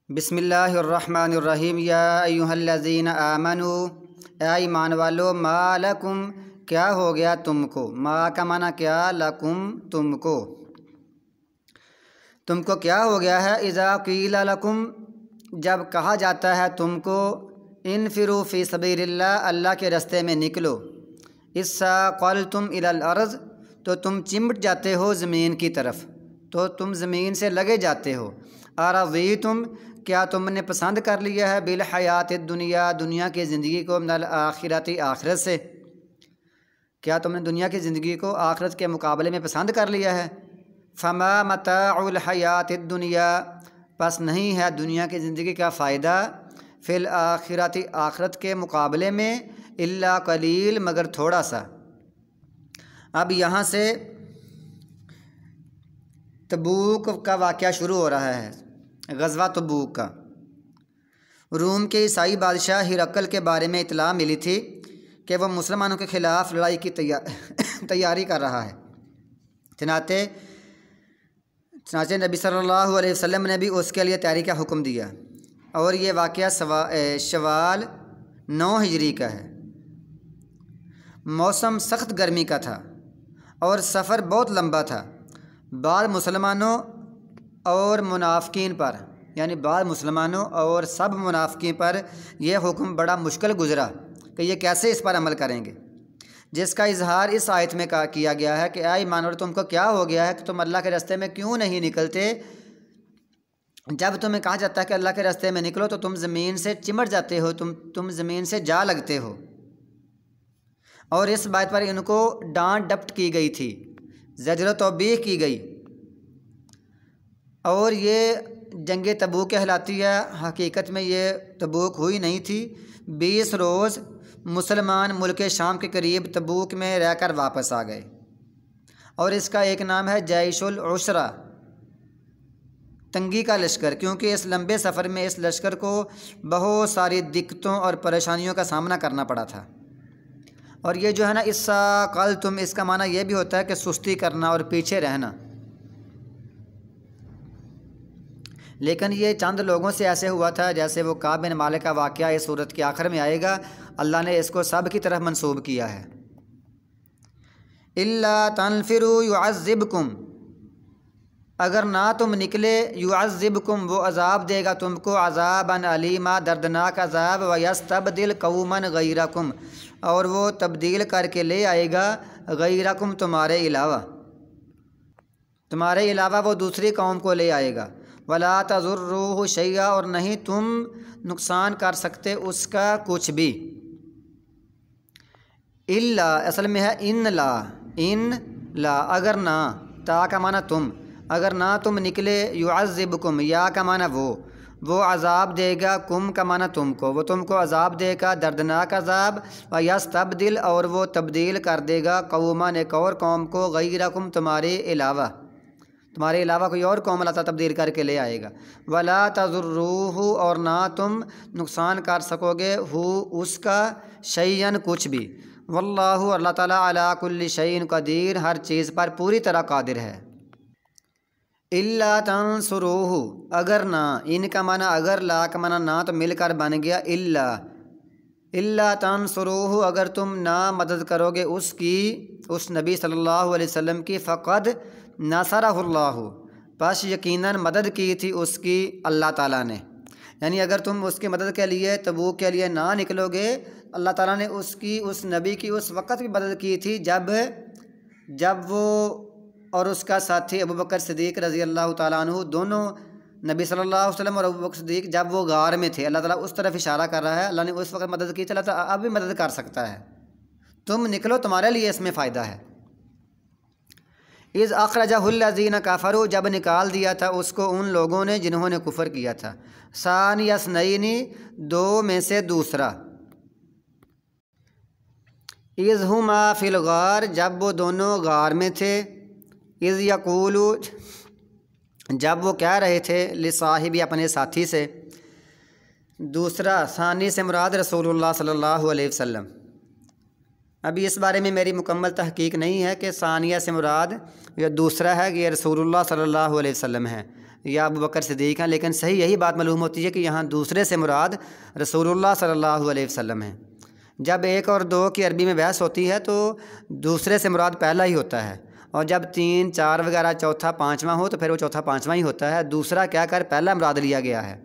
بسم اللہ الرحمن الرحیم یا ایھا الذین آمنوا، اے ایمان والو، ما لکم کیا ہو گیا تم کو، ما کا معنی کیا، لکم تم کو کیا ہو گیا ہے، اذا قیل لکم جب کہا جاتا ہے تم کو، انفروا فی سبیل اللہ اللہ کے راستے میں نکلو، اثاقلتم الی الارض تو تم چمٹ جاتے ہو زمین کی طرف، تو تم زمین سے لگے جاتے ہو، ارضیتم کیا تم نے پسند کر لیا ہے، بالحیات الدنیا دنیا کی زندگی کو، من الآخرت آخرت سے، کیا تم نے دنیا کی زندگی کو آخرت کے مقابلے میں پسند کر لیا ہے، فما متاع الحیات الدنیا پس نہیں ہے دنیا کی زندگی کا فائدہ، فی الآخرت آخرت کے مقابلے میں، الا قلیل مگر تھوڑا سا۔ اب یہاں سے تبوک کا واقعہ شروع ہو رہا ہے، غزوہ تبوک کا۔ روم کے عیسائی بادشاہ ہرقل کے بارے میں اطلاع ملی تھی کہ وہ مسلمانوں کے خلاف لڑائی کی تیاری کر رہا ہے، چنانچہ نبی صلی اللہ علیہ وسلم نے بھی اس کے لیے تیاری کا حکم دیا، اور یہ واقعہ شوال 9 ہجری کا ہے۔ موسم سخت گرمی کا تھا اور سفر بہت لمبا تھا۔ بعض مسلمانوں اور منافقین پر، یعنی بعض مسلمانوں اور سب منافقین پر یہ حکم بڑا مشکل گزرا کہ یہ کیسے اس پر عمل کریں گے، جس کا اظہار اس آیت میں کیا گیا ہے کہ اے ایمان والو تم کو کیا ہو گیا ہے کہ تم اللہ کے راستے میں کیوں نہیں نکلتے، جب تمہیں کہا جاتا ہے کہ اللہ کے راستے میں نکلو تو تم زمین سے چمٹ جاتے ہو، تم زمین سے جا لگتے ہو۔ اور اس بات پر ان کو ڈانٹ ڈپٹ کی گئی تھی، زجر و توبیخ کی گئی، اور یہ جنگ تبوک کہلاتی ہے۔ حقیقت میں یہ تبوک ہوئی نہیں تھی، 20 روز مسلمان ملک شام کے قریب تبوک میں رہ کر واپس آ گئے، اور اس کا ایک نام ہے جیش العسرہ، تنگی کا لشکر، کیونکہ اس لمبے سفر میں اس لشکر کو بہت ساری دقتوں اور پریشانیوں کا سامنا کرنا پڑا تھا۔ اور یہ جو ہے نا اثاقلتم، اس کا معنی یہ بھی ہوتا ہے کہ سستی کرنا اور پیچھے رہنا، لیکن یہ چند لوگوں سے ایسے ہوا تھا، جیسے وہ کعب بن مالک کا واقعہ اس صورت کے آخر میں آئے گا، اللہ نے اس کو سب کی طرف منسوب کیا ہے۔ الا تنفروا يعذبكم، اگر نہ تم نکلے، يعذبكم وہ عذاب دے گا تم کو، عذابا علیما دردناک عذاب، ويستبدل قوما غیرکم اور وہ تبدیل کر کے لے آئے گا، غیرکم تمہارے علاوہ وہ دوسری قوم کو لے آئے گا، ولا تضروہ شیئا اور نہیں تم نقصان کر سکتے اس کا کچھ بھی، الا اصل میں ہے ان لا اگر نہ، تا کا معنی تم، اگر نہ تم نکلے، يعذبكم یا کا معنی وہ عذاب دے گا، کم کا معنی تم کو، وہ تم کو عذاب دے گا، دردناک عذاب، ویستبدل اور وہ تبدیل کر دے گا، قوما ایک اور قوم کو، غیرکم تمہارے علاوہ کوئی اور قوم اللہ تعالیٰ تبدیل کر کے لے آئے گا، ولا تضروہ اور نہ تم نقصان کر سکو گے، اس کا شیئن کچھ بھی، واللہ اللہ تعالیٰ علی کل شیء قدیر ہر چیز پر پوری طرح قادر ہے۔ الا تنصروہ اگر نہ، ان کا معنی اگر، لا کا معنی نہ، تو مل کر بن گیا الا تنصروہ اگر تم نہ مدد کرو گے اس نبی صلی اللہ علیہ وسلم کی، فقد نصرہ اللہ پس یقیناً مدد کی تھی اس کی اللہ تعالیٰ نے، یعنی اگر تم اس کی مدد کے لیے تبوک کے لیے نہ نکلو گے، اللہ تعالیٰ نے اس نبی کی اس وقت بھی مدد کی تھی جب وہ اور اس کا ساتھی ابوبکر صدیق رضی اللہ تعالیٰ عنہ دونوں، نبی صلی اللہ علیہ وسلم اور ابوبکر صدیق جب وہ غار میں تھے، اللہ تعالیٰ اس طرف اشارہ کر رہا ہے، اللہ نے اس وقت مدد کی تھی، اللہ تعالیٰ اب بھی مدد کر سکتا ہے، تم نکلو تمہارے لیے اس میں فائدہ ہے۔ اذ اخرجہ الذین کفروا جب نکال دیا تھا اس کو ان لوگوں نے جنہوں نے کفر کیا تھا، ثانی اثنین دو میں سے دوسرا، اذ ہما فی الغار جب وہ دونوں غار میں تھے، اذ یقول جب وہ کہہ رہے تھے، لصاحبی اپنے ساتھی سے، دوسرا ثانی سے مراد رسول اللہ صلی اللہ علیہ وسلم۔ ابھی اس بارے میں میری مکمل تحقیق نہیں ہے کہ ثانیہ سے مراد یا دوسرا ہے کہ یہ رسول اللہ صلی اللہ علیہ وسلم ہے، یا ابو بکر صدیق ہیں، لیکن صحیح یہی بات معلوم ہوتی ہے کہ یہاں دوسرے سے مراد رسول اللہ صلی اللہ علیہ وسلم ہیں۔ جب 1 اور 2 کی عربی میں بحث ہوتی ہے تو دوسرے سے مراد پہلا ہی ہوتا ہے، اور جب 3، 4 وغیرہ چوتھا، پانچواں ہو تو پھر وہ چوتھا پانچواں ہی ہوتا ہے، دوسرا کہہ کر پہلا مراد لیا گیا ہے۔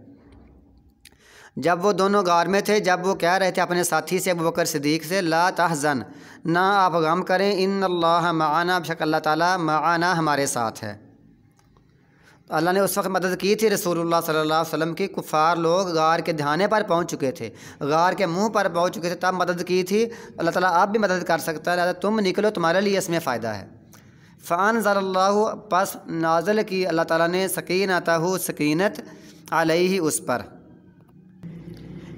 جب وہ دونوں غار میں تھے، جب وہ کہہ رہے تھے اپنے ساتھی سے ابو بکر صدیق سے، لا تحزن، نہ آپ غم کریں، ان اللہ معنا، بے شک اللہ تعالیٰ معنا ہمارے ساتھ ہے۔ اللہ نے اس وقت مدد کی تھی رسول اللہ صلی اللہ علیہ وسلم کی، کفار لوگ غار کے دہانے پر پہنچ چکے تھے، غار کے منہ پر پہنچ چکے تھے، تب مدد کی تھی۔ اللہ تعالیٰ آپ بھی مدد کر سکتا ہے، لہٰذا تم نکلو، تمہارے لیے اس میں فائدہ ہے۔ فانزل اللہ، پس نازل کی اللہ تعالیٰ نے، سکینتہ، سکینت، علیہ، اس پر۔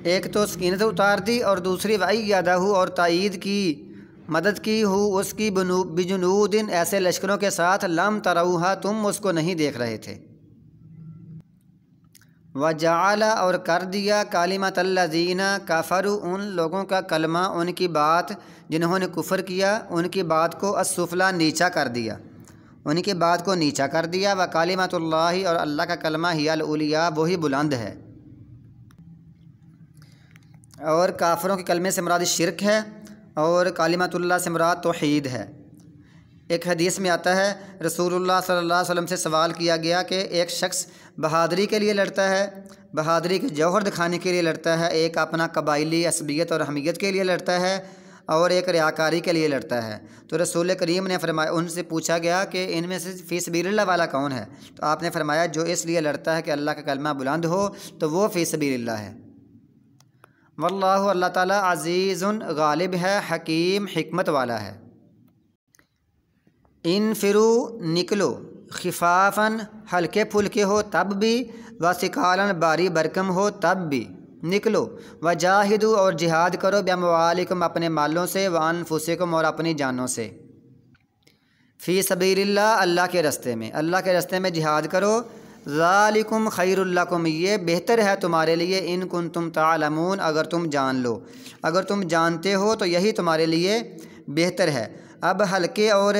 ایک تو سکینت اتار دی، اور دوسری وَأَيَّدَهُ، اور تائید کی، مدد کی ہو اس کی، بجنود، ایسے لشکروں کے ساتھ، لم تروها، تم اس کو نہیں دیکھ رہے تھے۔ وجعل، اور کر دیا، کلمۃ الذین کفروا، ان لوگوں کا کلمہ، ان کی بات جنہوں نے کفر کیا، ان کی بات کو السفلی، نیچا کر دیا، ان کی بات کو نیچا کر دیا، وکلمۃ اللہ، اور اللہ کا کلمہ، ہی العلیٰ، وہی بلند ہے۔ اور کافروں کے کلمے سے مراد شرک ہے، اور کلمۃ اللہ سے مراد توحید ہے۔ ایک حدیث میں آتا ہے، رسول اللہ صلی اللہ علیہ وسلم سے سوال کیا گیا کہ ایک شخص بہادری کے لیے لڑتا ہے، بہادری کے جوہر دکھانے کے لیے لڑتا ہے، ایک اپنا قبائلی عصبیت اور حمیت کے لیے لڑتا ہے، اور ایک ریاکاری کے لیے لڑتا ہے۔ تو رسول کریم نے فرمایا، ان سے پوچھا گیا کہ ان میں سے فی سبیل اللہ والا کون ہے؟ تو آپ نے فرمایا، جو اس لیے لڑتا ہے کہ اللہ کا کلمہ بلند ہو، تو وہ فی سبیل اللہ ہے۔ واللہ، اللہ تعالیٰ، عزیز، غالب ہے، حکیم، حکمت والا ہے۔ انفرو، نکلو، خفافاً، ہلکے پھلکے ہو تب بھی، وثقالاً، بھاری بھرکم ہو تب بھی، نکلو، وجاہدوا، اور جہاد کرو، باموالکم، اپنے مالوں سے، وانفسکم، اور اپنی جانوں سے، فی سبیل اللہ، اللہ کے رستے میں، اللہ کے رستے میں جہاد کرو۔ ذالکم خیر لکم، یہ بہتر ہے تمہارے لیے، ان کنتم تعلمون، اگر تم جان لو، اگر تم جانتے ہو تو یہی تمہارے لیے بہتر ہے۔ اب ہلکے اور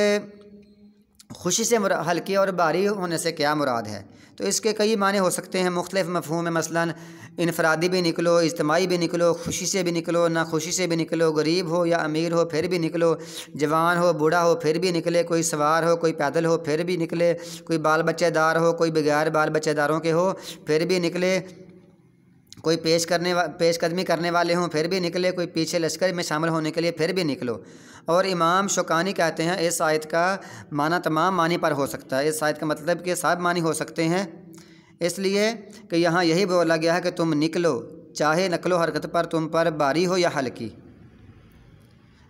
خوشی سے ہلکے اور بھاری ہونے سے کیا مراد ہے؟ تو اس کے کئی معنی ہو سکتے ہیں، مختلف مفہوم ہے، مثلاً انفرادی بھی نکلو، اجتماعی بھی نکلو، خوشی سے بھی نکلو، نہ خوشی سے بھی نکلو، غریب ہو یا امیر ہو پھر بھی نکلو، جوان ہو بوڑھا ہو پھر بھی نکلے، کوئی سوار ہو کوئی پیدل ہو پھر بھی نکلے، کوئی بال بچے دار ہو کوئی بغیر بال بچے داروں کے ہو پھر بھی نکلے، کوئی پیش قدمی کرنے والے ہوں پھر بھی نکلے، کوئی پیچھے لشکر میں شامل ہونے کے لیے پھر بھی نکلو۔ اور امام شوکانی کہتے ہیں اس آیت کا معنی تمام معنی پر ہو سکتا ہے، اس آیت کا مطلب کہ سب معنی ہو سکتے ہیں، اس لیے کہ یہاں یہی بولا گیا ہے کہ تم نکلو، چاہے نقل و حرکت پر تم پر بھاری ہو یا ہلکی،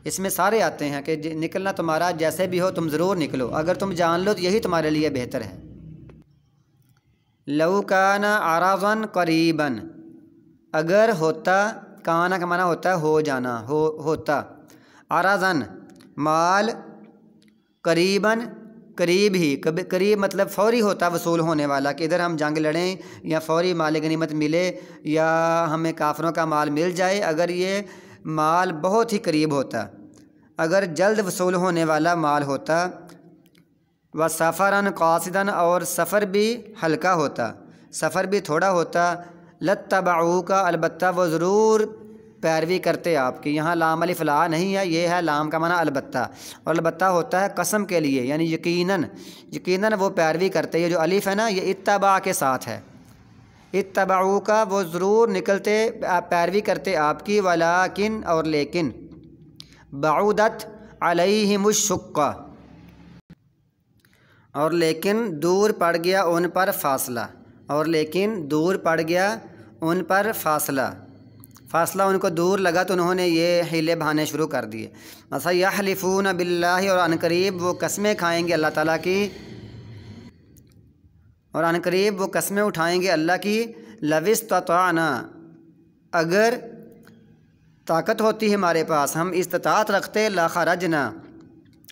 اس میں سارے آتے ہیں کہ نکلنا تمہارا جیسے بھی ہو تم ضرور نکلو، اگر تم جان لو تو یہی تمہارے لیے بہتر ہے۔ لو کان عرضا قریبا، اگر ہوتا، کانا کا معنی ہوتا ہے ہو جانا، ہوتا، عرضاً مال، قریباً قریب ہی، قریب مطلب فوری ہوتا، وصول ہونے والا، کہ ادھر ہم جنگ لڑیں یا فوری مال غنیمت ملے یا ہمیں کافروں کا مال مل جائے، اگر یہ مال بہت ہی قریب ہوتا، اگر جلد وصول ہونے والا مال ہوتا، وسفراً قاصداً، اور سفر بھی ہلکا ہوتا، سفر بھی تھوڑا ہوتا، لاتبعوک، البتہ وہ ضرور پیروی کرتے آپ کی۔ یہاں لام الف لا نہیں ہے، یہ ہے لام کا معنی البتہ، اور البتہ ہوتا ہے قسم کے لیے، یعنی یقیناً وہ پیروی کرتے، یہ جو الف ہے نا یہ اتباع کے ساتھ ہے، اتبعوک، وہ ضرور نکلتے پیروی کرتے آپ کی، ولیکن، اور لیکن، بعودت علیہم الشقہ، اور لیکن دور پڑ گیا ان پر فاصلہ، اور لیکن دور پڑ گیا ان پر فاصلہ ان کو دور لگا تو انہوں نے یہ حیلے بہانے شروع کر دیے۔ مثلا یحلفون باللہ، اور عنقریب وہ قسمیں کھائیں گے اللہ تعالیٰ کی، اور عنقریب وہ قسمیں اٹھائیں گے اللہ کی، لو استطعنا، اگر طاقت ہوتی ہمارے پاس، ہم استطاعت رکھتے، لخرجنا،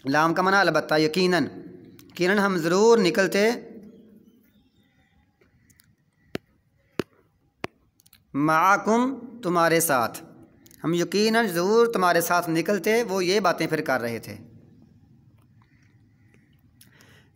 لام کا معنی البتہ، یقیناً ہم ضرور نکلتے، معکم، تمہارے ساتھ، ہم یقیناً ضرور تمہارے ساتھ نکلتے، وہ یہ باتیں پھر کر رہے تھے۔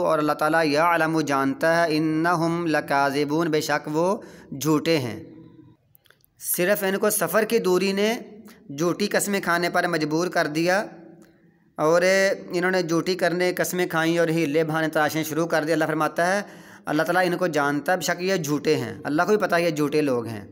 اور اللہ تعالیٰ یعلم جانتا ہے، انہم لکاذبون بے شک وہ جھوٹے ہیں۔ صرف ان کو سفر کی دوری نے جھوٹی قسمیں کھانے پر مجبور کر دیا، اور انہوں نے جھوٹی کرنے قسمیں کھائیں اور ہیلے بہانے تراشیں شروع کر دیا۔ اللہ فرماتا ہے اللہ تعالیٰ ان کو جانتا ہے، بے شک یہ جھوٹے ہیں، اللہ کو بھی پتہ ہے یہ جھوٹے لوگ ہیں۔